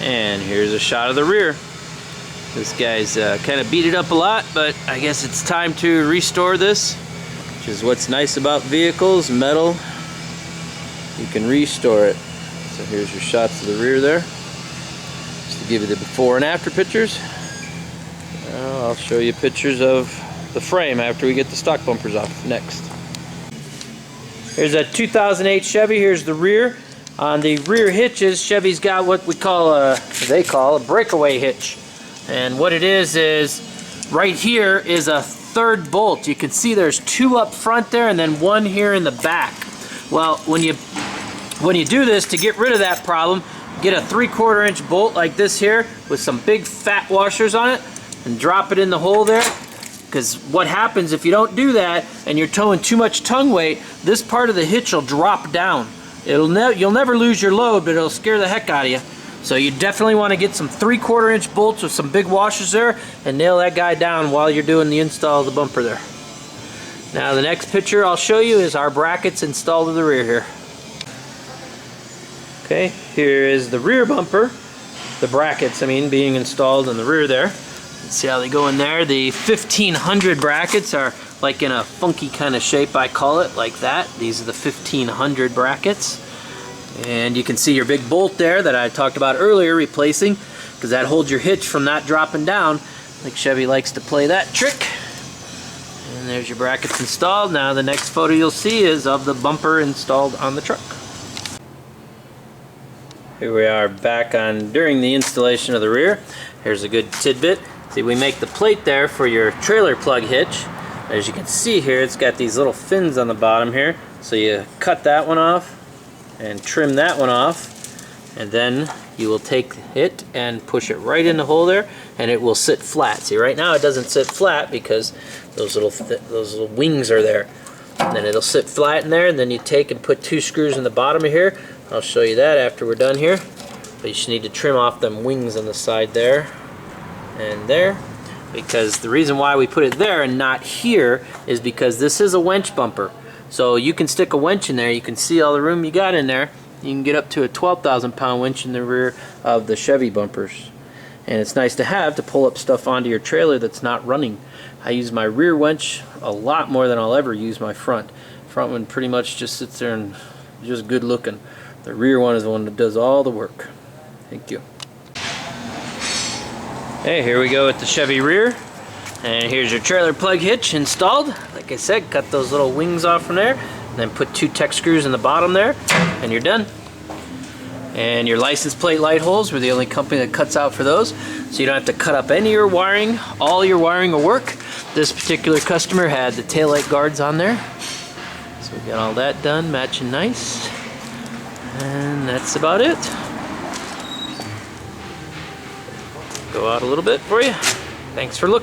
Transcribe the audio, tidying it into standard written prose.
And here's a shot of the rear. This guy's kind of beat it up a lot, but I guess it's time to restore this, which is what's nice about vehicles, metal. You can restore it. So here's your shots of the rear there, just to give you the before and after pictures. Now I'll show you pictures of the frame after we get the stock bumpers off next. Here's a 2008 Chevy. Here's the rear. On the rear hitches, Chevy's got what they call a breakaway hitch. And what it is right here is a third bolt. You can see there's two up front there and then one here in the back. Well, when you do this, to get rid of that problem, get a 3/4 inch bolt like this here with some big fat washers on it and drop it in the hole there. Because what happens if you don't do that and you're towing too much tongue weight, this part of the hitch will drop down. You'll never lose your load, but it'll scare the heck out of you. So you definitely want to get some 3/4 inch bolts with some big washers there and nail that guy down while you're doing the install of the bumper there. Now the next picture I'll show you is our brackets installed to the rear here. Okay, here is the rear bumper. The brackets, being installed in the rear there. Let's see how they go in there. The 1500 brackets are like in a funky kind of shape, I call it, like that. These are the 1500 brackets. And you can see your big bolt there that I talked about earlier replacing, because that holds your hitch from not dropping down. I think Chevy likes to play that trick. And there's your brackets installed. Now the next photo you'll see is of the bumper installed on the truck. Here we are back on during the installation of the rear. Here's a good tidbit. See, we make the plate there for your trailer plug hitch. As you can see here, it's got these little fins on the bottom here. So you cut that one off and trim that one off, and then you will take it and push it right in the hole there, and it will sit flat. See, right now it doesn't sit flat because those little wings are there. And then it'll sit flat in there, and then you take and put 2 screws in the bottom of here. I'll show you that after we're done here. But you just need to trim off them wings on the side there and there, because the reason why we put it there and not here is because this is a winch bumper. So you can stick a winch in there. You can see all the room you got in there. You can get up to a 12,000 pound winch in the rear of the Chevy bumpers. And it's nice to have to pull up stuff onto your trailer that's not running. I use my rear winch a lot more than I'll ever use my front. Front one pretty much just sits there and just good looking. The rear one is the one that does all the work. Thank you. Hey, here we go with the Chevy rear. And here's your trailer plug hitch installed. Like I said, cut those little wings off from there, and then put 2 Tech screws in the bottom there, and you're done. And your license plate light holes, we're the only company that cuts out for those, so you don't have to cut up any of your wiring. All your wiring will work. This particular customer had the taillight guards on there, so we got all that done, matching nice. And that's about it. Go out a little bit for you. Thanks for looking.